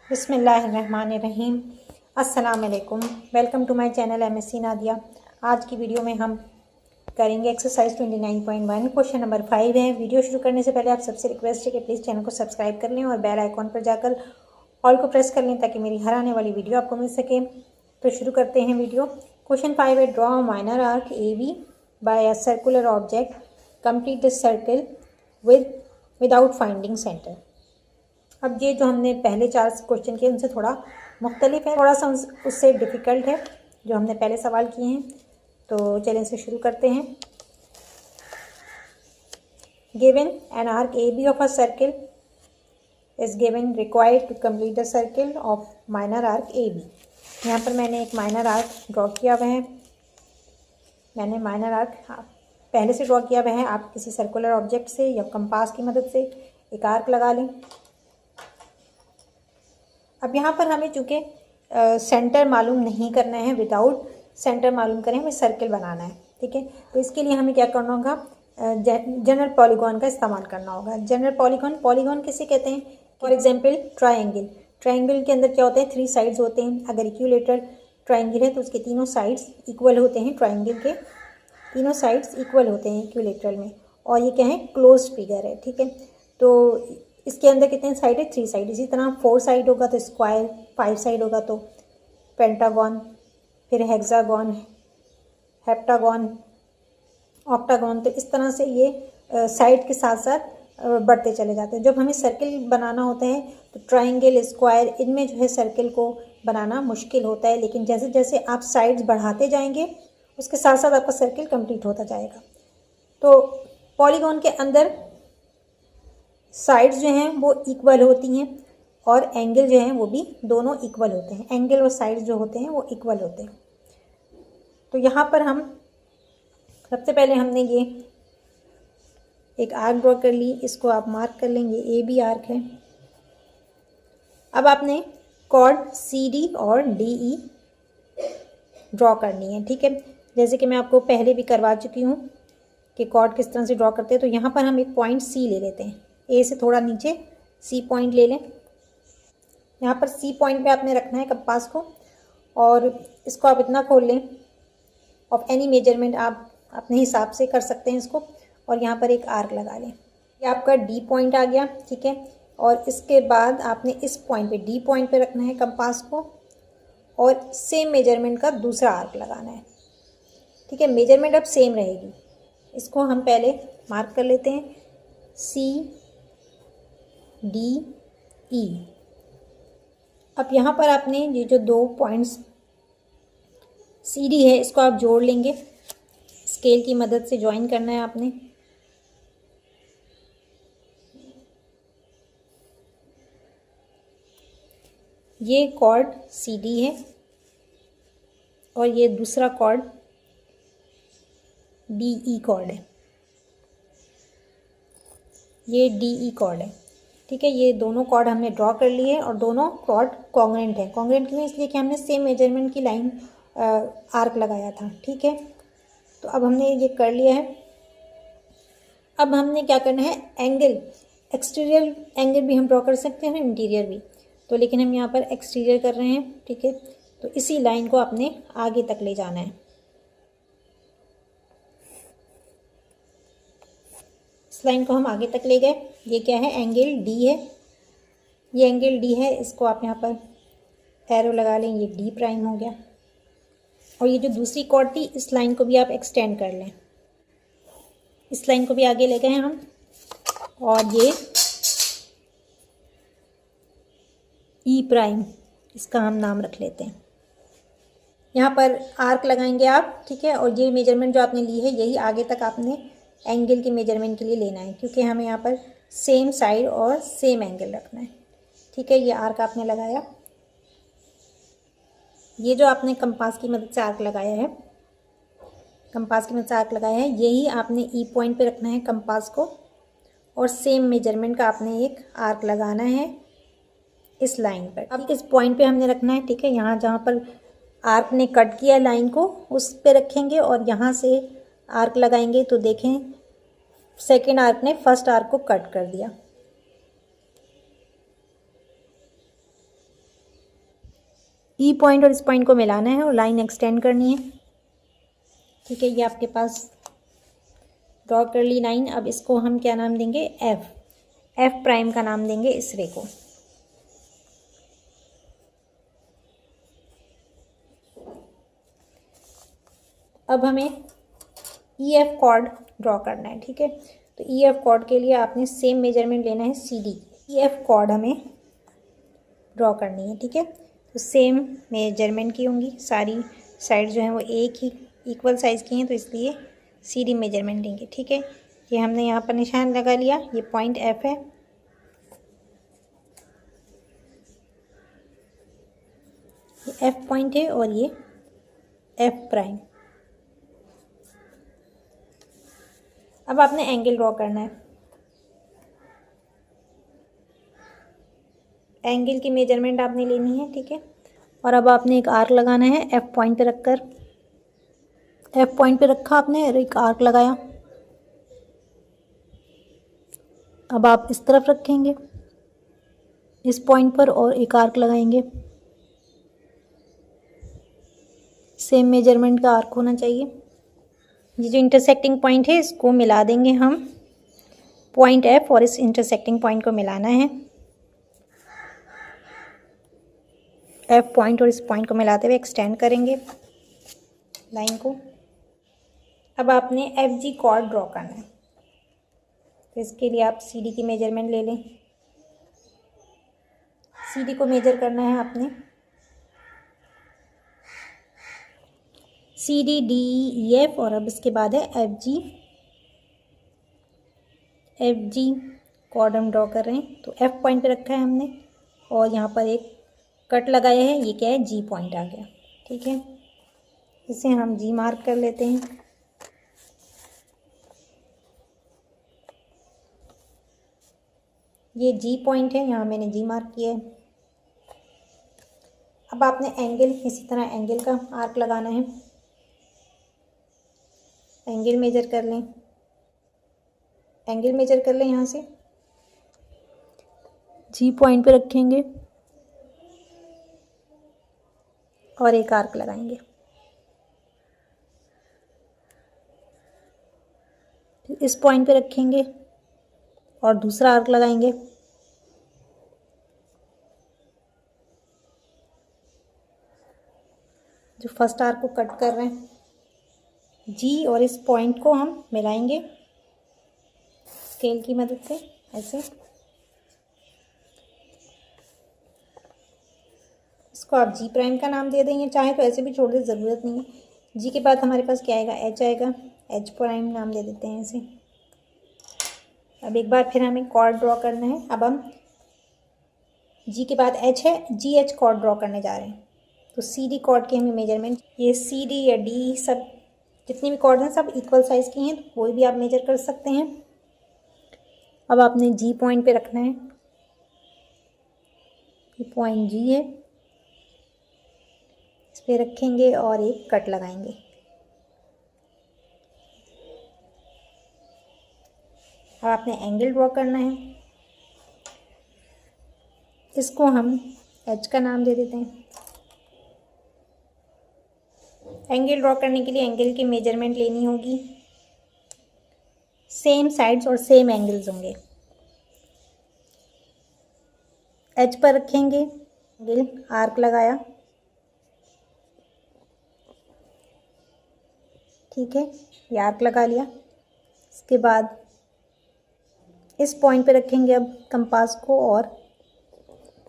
बिस्मिल्लाहिर्रहमानिर्रहीम। अस्सलाम वालेकुम। Welcome to my channel MSc Nadia. आज की वीडियो में हम करेंगे एक्सरसाइज 29.1 क्वेश्चन नंबर 5 है। वीडियो शुरू करने से पहले आप सबसे रिक्वेस्ट है कि प्लीज़ चैनल को सब्सक्राइब कर लें और बेल आइकॉन पर जाकर ऑल को प्रेस कर लें ताकि मेरी हर आने वाली वीडियो आपको मिल सके। तो शुरू करते हैं वीडियो। क्वेश्चन 5 है, draw minor arc A B by a circular object, complete the circle without finding centre. अब ये जो हमने पहले 4 क्वेश्चन किए उनसे थोड़ा मुख्तलिफ है, थोड़ा सा उससे डिफ़िकल्ट है जो हमने पहले सवाल किए हैं। तो चलिए इसे शुरू करते हैं। Given an arc A B of a circle is given required to complete the circle of minor arc A B. यहाँ पर मैंने एक माइनर आर्क ड्रॉ किया हुआ है। मैंने माइनर आर्क पहले से ड्रॉ किया हुआ है। आप किसी सर्कुलर ऑब्जेक्ट से या कंपास की मदद से एक आर्क लगा लें। अब यहाँ पर हमें चूँकि सेंटर मालूम नहीं करना है, विदाउट सेंटर मालूम करें हमें सर्किल बनाना है, ठीक है। तो इसके लिए हमें क्या करना होगा, जनरल पॉलीगॉन का इस्तेमाल करना होगा। जनरल पॉलीगॉन किसे कहते हैं? For example triangle. ट्रायंगल के अंदर क्या होता है, 3 साइड्स होते हैं। अगर इक्विलेटरल ट्रायंगल है तो उसके तीनों साइड्स इक्वल होते हैं। ट्रायंगल के तीनों साइड्स इक्वल होते हैं इक्विलेटरल में। और ये क्या है, क्लोज्ड फिगर है, ठीक है। तो इसके अंदर कितने साइड है, 3 साइड। इसी तरह 4 साइड होगा तो स्क्वायर, 5 साइड होगा तो पेंटागन, फिर हेक्सागन, हेप्टागन, ऑक्टागन। तो इस तरह से ये साइड के साथ साथ बढ़ते चले जाते हैं। जब हमें सर्किल बनाना होता है तो ट्रायंगल, स्क्वायर, इनमें जो है सर्किल को बनाना मुश्किल होता है। लेकिन जैसे जैसे आप साइड्स बढ़ाते जाएंगे उसके साथ साथ आपका सर्किल कंप्लीट होता जाएगा। तो पॉलीगॉन के अंदर साइड्स जो हैं वो इक्वल होती हैं और एंगल जो हैं वो भी दोनों इक्वल होते हैं। एंगल और साइड्स जो होते हैं वो इक्वल होते हैं। तो यहाँ पर हम सबसे पहले हमने ये एक आर्क ड्रॉ कर ली। इसको आप मार्क कर लेंगे, ए बी आर्क है। अब आपने कॉर्ड सी डी और डी ई ड्रॉ करनी है, ठीक है। जैसे कि मैं आपको पहले भी करवा चुकी हूँ कि कॉर्ड किस तरह से ड्रॉ करते हैं। तो यहाँ पर हम एक पॉइंट सी ले लेते हैं। ए से थोड़ा नीचे सी पॉइंट ले लें। यहाँ पर सी पॉइंट पे आपने रखना है कंपास को और इसको आप इतना खोल लें। ऑफ एनी मेजरमेंट आप अपने हिसाब से कर सकते हैं इसको। और यहाँ पर एक आर्क लगा लें। ये आपका डी पॉइंट आ गया, ठीक है। और इसके बाद आपने इस पॉइंट पे, डी पॉइंट पे रखना है कंपास को और सेम मेजरमेंट का दूसरा आर्क लगाना है, ठीक है। मेजरमेंट अब सेम रहेगी। इसको हम पहले मार्क कर लेते हैं, सी डी ई। अब यहाँ पर आपने ये जो 2 पॉइंट्स सी डी है इसको आप जोड़ लेंगे। स्केल की मदद से ज्वाइन करना है आपने। ये कॉर्ड सी डी है और ये दूसरा कॉर्ड डी ई कॉर्ड है। ये डी ई कॉर्ड है, ठीक है। ये दोनों कॉर्ड हमने ड्रॉ कर लिए और दोनों कॉर्ड कॉन्ग्रेंट है। कॉन्ग्रेंट क्यों? इसलिए कि हमने सेम मेजरमेंट की लाइन आर्क लगाया था, ठीक है। तो अब हमने ये कर लिया है। अब हमने क्या करना है, एंगल, एक्सटीरियर एंगल भी हम ड्रॉ कर सकते हैं, इंटीरियर भी। तो लेकिन हम यहाँ पर एक्सटीरियर कर रहे हैं, ठीक है। तो इसी लाइन को आपने आगे तक ले जाना है। इस लाइन को हम आगे तक ले गए। ये क्या है, एंगल डी है। ये एंगल डी है, इसको आप यहाँ पर एरो लगा लें, ये डी प्राइम हो गया। और ये जो दूसरी कॉर्ड थी इस लाइन को भी आप एक्सटेंड कर लें। इस लाइन को भी आगे ले गए हैं हम और ये ई प्राइम, इसका हम नाम रख लेते हैं। यहाँ पर आर्क लगाएंगे आप, ठीक है। और ये मेजरमेंट जो आपने ली है यही आगे तक आपने एंगल के मेजरमेंट के लिए लेना है, क्योंकि हमें यहाँ पर सेम साइड और सेम एंगल रखना है, ठीक है। ये आर्क आपने लगाया। ये जो आपने कंपास की मदद से आर्क लगाया है, कंपास की मदद से आर्क लगाया है, यही आपने ई पॉइंट पे रखना है कंपास को और सेम मेजरमेंट का आपने एक आर्क लगाना है इस लाइन पर। अब इस पॉइंट पे हमने रखना है, ठीक है। यहाँ जहाँ पर आर्क ने कट किया लाइन को उस पे रखेंगे और यहाँ से आर्क लगाएंगे। तो देखें सेकेंड आर्क ने फर्स्ट आर्क को कट कर दिया। ई पॉइंट और इस पॉइंट को मिलाना है और लाइन एक्सटेंड करनी है। ठीक है, ये आपके पास ड्रॉ कर ली लाइन। अब इसको हम क्या नाम देंगे, एफ प्राइम का नाम देंगे इस रे को। अब हमें ई एफ कॉर्ड ड्रॉ करना है। ठीक है, तो ई एफ कॉर्ड के लिए आपने सेम मेजरमेंट लेना है C D. E F chord हमें ड्रॉ करनी है। ठीक है, तो सेम मेजरमेंट की होंगी, सारी साइड जो हैं वो एक ही इक्वल साइज़ की हैं, तो इसलिए सी डी मेजरमेंट लेंगे। ठीक है, ये हमने यहाँ पर निशान लगा लिया, ये पॉइंट एफ है। ये एफ पॉइंट है और ये एफ प्राइम। अब आपने एंगल ड्रॉ करना है। एंगल की मेजरमेंट आपने लेनी है। ठीक है, और अब आपने एक आर्क लगाना है एफ पॉइंट पे रखकर। एफ पॉइंट पे रखा आपने और एक आर्क लगाया। अब आप इस तरफ रखेंगे इस पॉइंट पर और एक आर्क लगाएंगे। सेम मेजरमेंट का आर्क होना चाहिए। ये जो इंटरसेक्टिंग पॉइंट है इसको मिला देंगे हम, पॉइंट एफ और इस इंटरसेक्टिंग पॉइंट को मिलाना है। एफ पॉइंट और इस पॉइंट को मिलाते हुए एक्सटेंड करेंगे लाइन को। अब आपने एफ जी कॉर्ड ड्रॉ करना है, तो इसके लिए आप सी डी की मेजरमेंट ले लें। सी डी को मेजर करना है आपने, C D D E F, और अब इसके बाद है F G. F G chord हम ड्रॉ कर रहे हैं, तो एफ पॉइंट पे रखा है हमने और यहाँ पर एक कट लगाया है, ये क्या है, जी पॉइंट आ गया। ठीक है, इसे हम जी मार्क कर लेते हैं। ये जी पॉइंट है, यहाँ मैंने जी मार्क किया है। अब आपने एंगल, इसी तरह एंगल का आर्क लगाना है। एंगल मेजर कर लें, एंगल मेजर कर लें, यहाँ से जी पॉइंट पे रखेंगे और एक आर्क लगाएंगे। फिर इस पॉइंट पे रखेंगे और दूसरा आर्क लगाएंगे। जो फर्स्ट आर्क को कट कर रहे हैं, जी और इस पॉइंट को हम मिलाएंगे स्केल की मदद से, ऐसे। इसको आप जी प्राइम का नाम दे देंगे, चाहे तो ऐसे भी छोड़ दे, ज़रूरत नहीं है। जी के बाद हमारे पास क्या आएगा, एच आएगा, एच प्राइम नाम दे देते हैं ऐसे। अब एक बार फिर हमें कॉर्ड ड्रॉ करना है। अब हम जी के बाद एच है, जी एच कॉर्ड ड्रॉ करने जा रहे हैं। तो सी डी कॉर्ड की हमें मेजरमेंट, ये सी डी या डी सब जितने भी कॉर्ड हैं सब इक्वल साइज़ की हैं, तो कोई भी आप मेजर कर सकते हैं। अब आपने जी पॉइंट पे रखना है, ये पॉइंट जी है, इस पे रखेंगे और एक कट लगाएंगे। अब आपने एंगल ड्रॉ करना है, इसको हम एच का नाम दे देते हैं। एंगल ड्रॉ करने के लिए एंगल की मेजरमेंट लेनी होगी, सेम साइड्स और सेम एंगल्स होंगे। एच पर रखेंगे, एंगल आर्क लगाया। ठीक है, ये आर्क लगा लिया। इसके बाद इस पॉइंट पे रखेंगे अब कंपास को और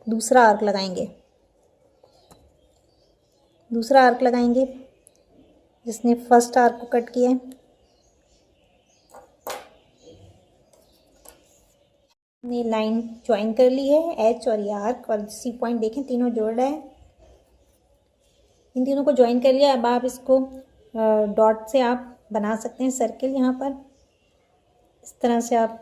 दूसरा आर्क लगाएंगे। दूसरा आर्क लगाएंगे जिसने फर्स्ट आर्क को कट किया है। ने लाइन ज्वाइन कर ली है, एच और ये आर्क और सी पॉइंट देखें तीनों जोड़ रहा है। इन तीनों को ज्वाइन कर लिया। अब आप इसको डॉट से आप बना सकते हैं सर्किल। यहाँ पर इस तरह से आप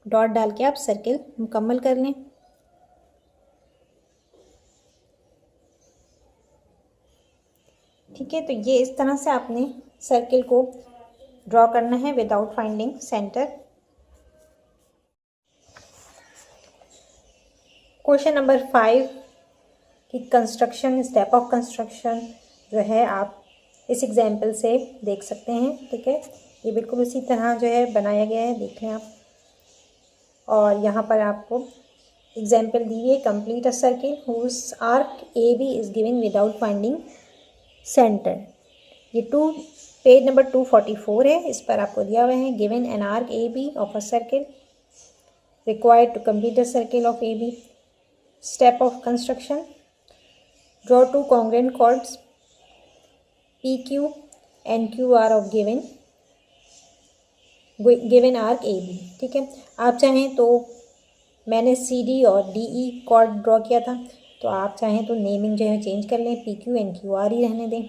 डॉट डाल के आप सर्किल मुकम्मल कर लें। ठीक है, तो ये इस तरह से आपने सर्किल को ड्रॉ करना है without finding centre. Question number 5 की कंस्ट्रक्शन, स्टेप ऑफ कंस्ट्रक्शन जो है आप इस एग्जाम्पल से देख सकते हैं। ठीक है, ये बिल्कुल उसी तरह जो है बनाया गया है, देख लें आप। और यहाँ पर आपको एग्जाम्पल दी है, complete a circle whose arc A B is given without finding centre. ये पेज नंबर 244 है, इस पर आपको दिया हुआ है given an arc A B of a circle required to complete the circle of AB. Step of construction: draw two congruent chords PQ and QR of given arc AB। ठीक है, आप चाहें तो मैंने CD और DE कॉर्ड ड्रॉ किया था, तो आप चाहें तो नेमिंग जो है चेंज कर लें, PQ एंड QR ही रहने दें।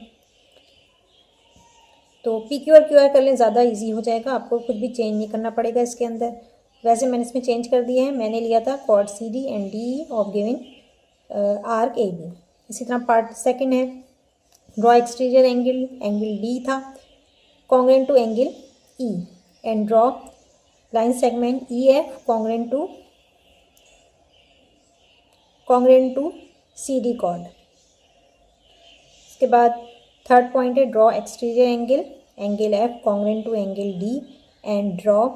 तो PQ और QR कर लें, ज़्यादा इजी हो जाएगा, आपको कुछ भी चेंज नहीं करना पड़ेगा इसके अंदर। वैसे मैंने इसमें चेंज कर दिया है, मैंने लिया था chord CD and DE of given arc AB। इसी तरह पार्ट सेकंड है, ड्रॉ एक्सटीरियर एंगल D था congruent to angle E and draw line segment EF congruent to CD chord. इसके बाद थर्ड पॉइंट है, draw exterior angle F congruent to angle D and draw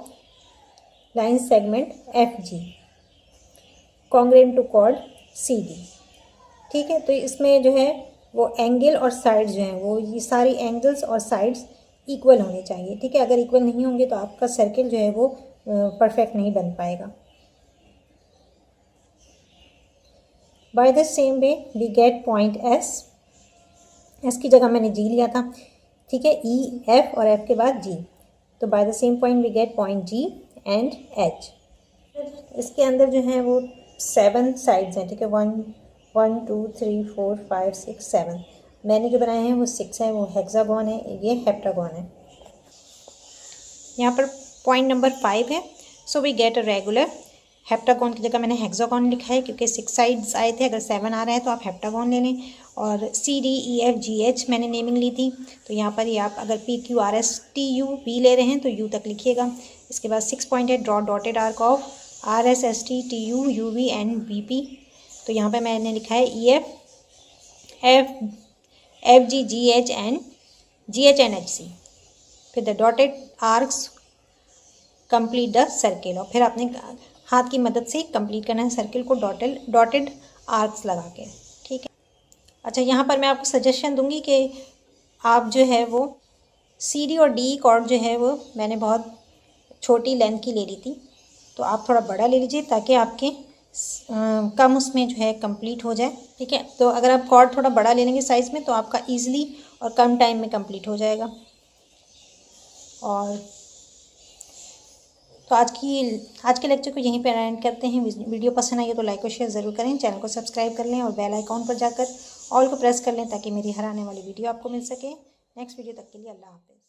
line segment FG congruent to chord CD। ठीक है, तो इसमें जो है वो एंगल और साइड्स जो हैं वो ये सारी एंगल्स और साइड्स इक्वल होने चाहिए। ठीक है, अगर इक्वल नहीं होंगे तो आपका सर्किल जो है वो परफेक्ट नहीं बन पाएगा। By the same way we get point S की जगह मैंने G लिया था। ठीक है, E F और F के बाद G, तो by the same point we get point G and H। इसके अंदर जो है वो 7 साइड्स हैं। ठीक है, 1 2 3 4 5 6 7, मैंने जो बनाए हैं वो 6 है, वो हेक्सागोन है, ये हेप्टागोन है। यहाँ पर पॉइंट नंबर 5 है, so we get a regular. Heptagon की जगह मैंने हेक्सागोन लिखा है क्योंकि 6 साइड्स आए थे, अगर 7 आ रहा है तो आप हेप्टागोन ले लें। और CD E F G H मैंने नेमिंग ली थी, तो यहाँ पर ही आप अगर P Q R S T U V ले रहे हैं तो U तक लिखिएगा। इसके बाद 6 पॉइंट है, draw dotted arc of R S S T T U U V and V P, तो यहाँ पे मैंने लिखा है E F F G G H and H C। फिर the dotted arcs complete the circle, और फिर आपने हाथ की मदद से कंप्लीट करना है सर्किल को डॉटेड आर्क्स लगा के। ठीक है, अच्छा यहाँ पर मैं आपको सजेशन दूंगी कि आप जो है वो CD और DE कॉर्ड जो है वो मैंने बहुत छोटी लेंथ की ले ली थी, तो आप थोड़ा बड़ा ले लीजिए ताकि आपके कम उसमें जो है कंप्लीट हो जाए। ठीक है, तो अगर आप कॉर्ड थोड़ा बड़ा ले लेंगे साइज़ में तो आपका ईजिली और कम टाइम में कंप्लीट हो जाएगा। और तो आज के लेक्चर को यहीं पर एंड करते हैं। वीडियो पसंद आई तो लाइक और शेयर ज़रूर करें, चैनल को सब्सक्राइब कर लें और बेल आइकॉन पर जाकर ऑल को प्रेस कर लें ताकि मेरी हर आने वाली वीडियो आपको मिल सके। नेक्स्ट वीडियो तक के लिए अल्लाह हाफ़िज़।